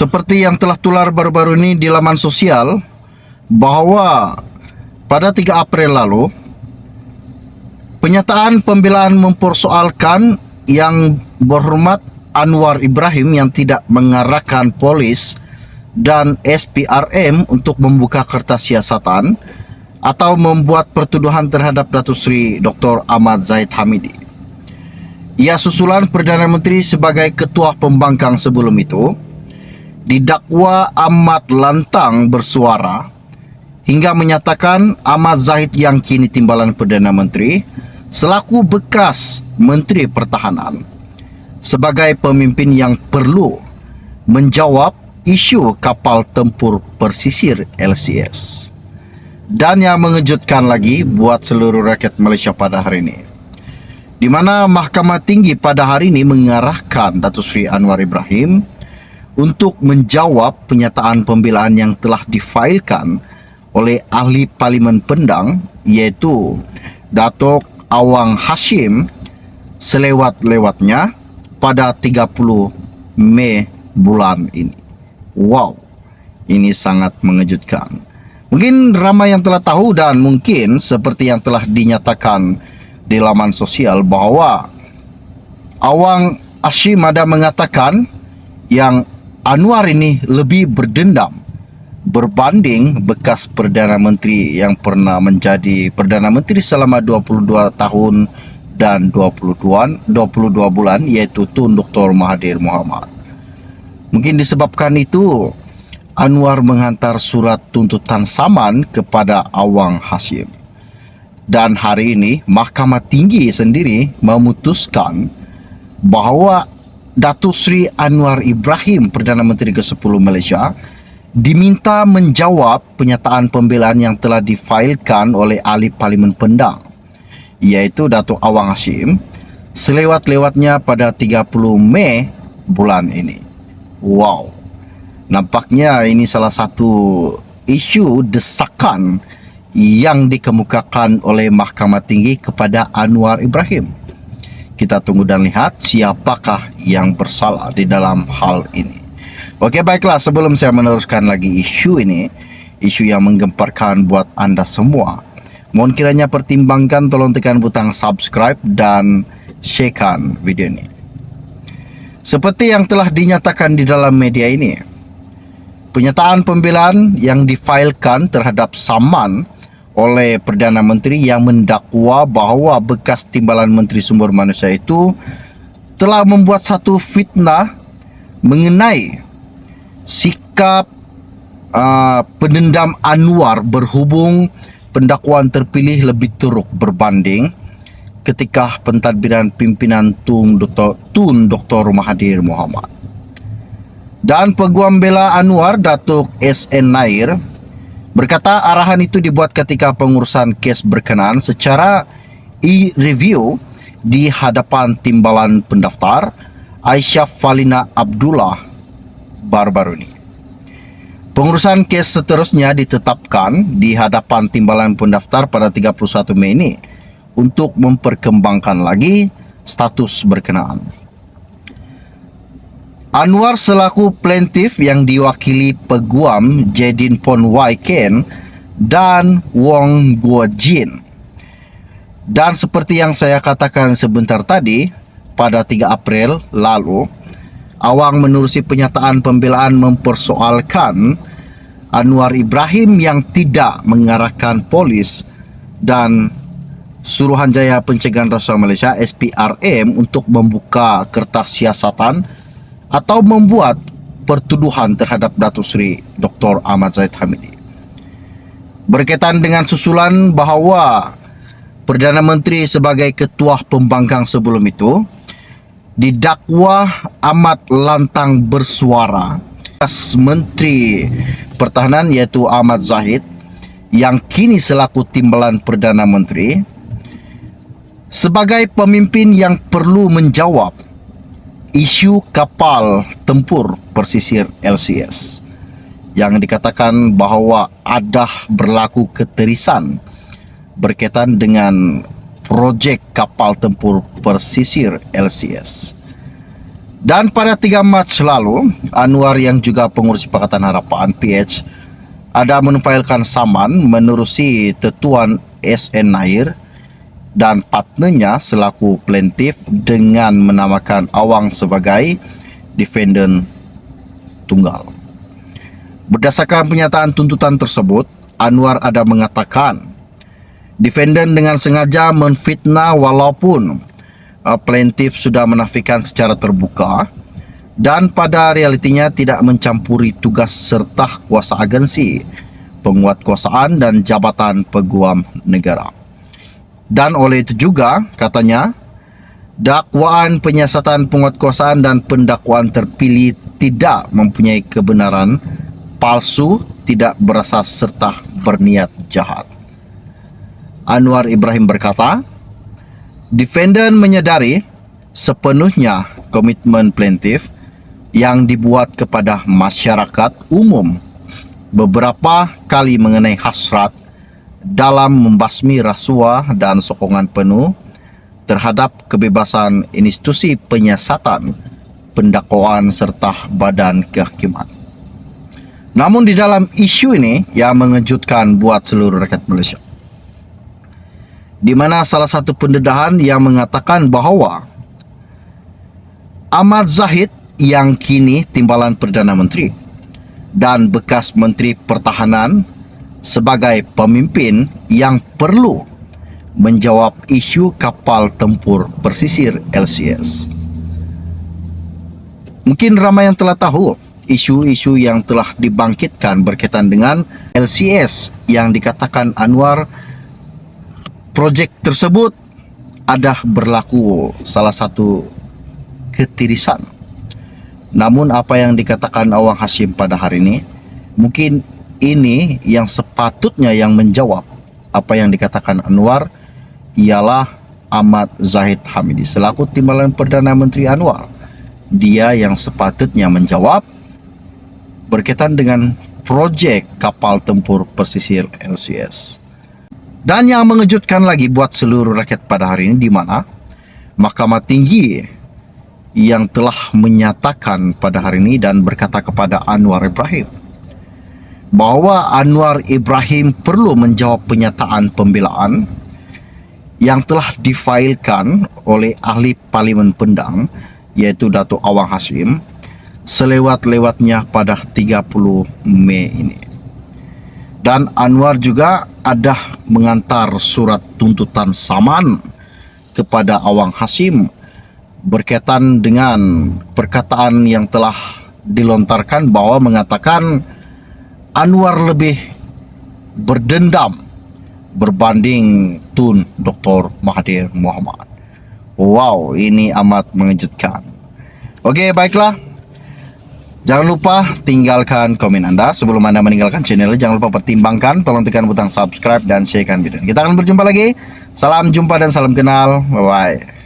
Seperti yang telah tular baru-baru ini di laman sosial, bahwa pada 3 April lalu, penyataan pembelaan mempersoalkan yang berhormat Anwar Ibrahim yang tidak mengarahkan polis dan SPRM untuk membuka kertas siasatan atau membuat pertuduhan terhadap Datuk Seri Dr. Ahmad Zahid Hamidi. Ia susulan Perdana Menteri sebagai ketua pembangkang sebelum itu didakwa amat lantang bersuara hingga menyatakan Ahmad Zahid yang kini timbalan Perdana Menteri selaku bekas Menteri Pertahanan sebagai pemimpin yang perlu menjawab isu kapal tempur persisir LCS. Dan yang mengejutkan lagi buat seluruh rakyat Malaysia pada hari ini, di mana Mahkamah Tinggi pada hari ini mengarahkan Datuk Seri Anwar Ibrahim untuk menjawab penyataan pembelaan yang telah difailkan oleh ahli Parlimen Pendang, iaitu Datuk Awang Hashim selewat-lewatnya pada 30 Mei bulan ini. Wow, ini sangat mengejutkan. Mungkin ramai yang telah tahu dan mungkin seperti yang telah dinyatakan di laman sosial bahwa Awang Hashim ada mengatakan yang Anwar ini lebih berdendam berbanding bekas Perdana Menteri yang pernah menjadi Perdana Menteri selama 22 tahun dan 22 bulan, yaitu Tun Dr. Mahathir Mohamad. Mungkin disebabkan itu Anwar menghantar surat tuntutan saman kepada Awang Hashim. Dan hari ini Mahkamah Tinggi sendiri memutuskan bahawa Datuk Seri Anwar Ibrahim, Perdana Menteri ke-10 Malaysia, diminta menjawab penyataan pembelaan yang telah difailkan oleh ahli Parlimen Pendang, iaitu Datuk Awang Hashim, selewat-lewatnya pada 30 Mei bulan ini. Wow, nampaknya ini salah satu isu desakan yang dikemukakan oleh Mahkamah Tinggi kepada Anwar Ibrahim. Kita tunggu dan lihat siapakah yang bersalah di dalam hal ini. Okey, baiklah, sebelum saya meneruskan lagi isu ini, isu yang menggemparkan buat anda semua, mohon kiranya pertimbangkan, tolong tekan butang subscribe dan sharekan video ini. Seperti yang telah dinyatakan di dalam media ini, penyataan pembelaan yang difailkan terhadap saman oleh Perdana Menteri yang mendakwa bahawa bekas timbalan Menteri Sumber Manusia itu telah membuat satu fitnah mengenai sikap pendendam Anwar berhubung pendakwaan terpilih lebih teruk berbanding ketika pentadbiran pimpinan Tun Dr. Mahathir Mohamad. Dan Peguam Bela Anwar, Datuk S.N. Nair, berkata arahan itu dibuat ketika pengurusan kes berkenaan secara e-review di hadapan timbalan pendaftar Aisyah Falina Abdullah baru-baru ini. Pengurusan kes seterusnya ditetapkan di hadapan timbalan pendaftar pada 31 Mei ini untuk memperkembangkan lagi status berkenaan. Anwar selaku plaintiff yang diwakili Peguam Jedin Pon Wai Ken dan Wong Guo Jin. Dan seperti yang saya katakan sebentar tadi, pada 3 April lalu, Awang menerusi penyataan pembelaan mempersoalkan Anwar Ibrahim yang tidak mengarahkan polis dan Suruhanjaya Pencegahan Rasuah Malaysia SPRM untuk membuka kertas siasatan atau membuat pertuduhan terhadap Datuk Seri Dr. Ahmad Zahid Hamidi. Berkaitan dengan susulan bahawa Perdana Menteri sebagai ketua pembangkang sebelum itu didakwa amat lantang bersuara bekas Menteri Pertahanan, iaitu Ahmad Zahid yang kini selaku timbalan Perdana Menteri, sebagai pemimpin yang perlu menjawab isu kapal tempur persisir LCS yang dikatakan bahawa ada berlaku keterisan berkaitan dengan projek kapal tempur persisir LCS. Dan pada 3 Mac lalu, Anwar yang juga pengurus Pakatan Harapan PH ada menfailkan saman menerusi Tetuan SN Nair dan partnernya selaku plaintiff dengan menamakan Awang sebagai defendant tunggal. Berdasarkan pernyataan tuntutan tersebut, Anwar ada mengatakan defendant dengan sengaja menfitnah walaupun plaintiff sudah menafikan secara terbuka dan pada realitinya tidak mencampuri tugas serta kuasa agensi, penguatkuasaan dan jabatan peguam negara. Dan oleh itu juga, katanya, dakwaan penyiasatan penguatkuasaan dan pendakwaan terpilih tidak mempunyai kebenaran, palsu, tidak berasas serta berniat jahat. Anwar Ibrahim berkata, defendant menyadari sepenuhnya komitmen plaintiff yang dibuat kepada masyarakat umum beberapa kali mengenai hasrat dalam membasmi rasuah dan sokongan penuh terhadap kebebasan institusi penyiasatan, pendakwaan serta badan kehakiman. Namun di dalam isu ini yang mengejutkan buat seluruh rakyat Malaysia, di mana salah satu pendedahan yang mengatakan bahawa Ahmad Zahid yang kini Timbalan Perdana Menteri dan bekas Menteri Pertahanan sebagai pemimpin yang perlu menjawab isu kapal tempur pesisir LCS. Mungkin ramai yang telah tahu isu-isu yang telah dibangkitkan berkaitan dengan LCS yang dikatakan Anwar projek tersebut ada berlaku salah satu ketirisan. Namun apa yang dikatakan Awang Hashim pada hari ini, mungkin ini yang sepatutnya yang menjawab apa yang dikatakan Anwar ialah Ahmad Zahid Hamidi selaku Timbalan Perdana Menteri Anwar. Dia yang sepatutnya menjawab berkaitan dengan projek kapal tempur pesisir LCS. Dan yang mengejutkan lagi buat seluruh rakyat pada hari ini, di mana Mahkamah Tinggi yang telah menyatakan pada hari ini dan berkata kepada Anwar Ibrahim bahawa Anwar Ibrahim perlu menjawab pernyataan pembelaan yang telah difailkan oleh ahli Parlimen Pendang iaitu Datuk Awang Hashim selewat-lewatnya pada 30 Mei ini. Dan Anwar juga ada mengantar surat tuntutan saman kepada Awang Hashim berkaitan dengan perkataan yang telah dilontarkan bahwa mengatakan Anwar lebih berdendam berbanding Tun Dr. Mahathir Mohamad. Wow, ini amat mengejutkan. Okey, baiklah. Jangan lupa tinggalkan komen anda. Sebelum anda meninggalkan channel, jangan lupa pertimbangkan, tolong tekan butang subscribe dan sharekan video. Kita akan berjumpa lagi. Salam jumpa dan salam kenal. Bye bye.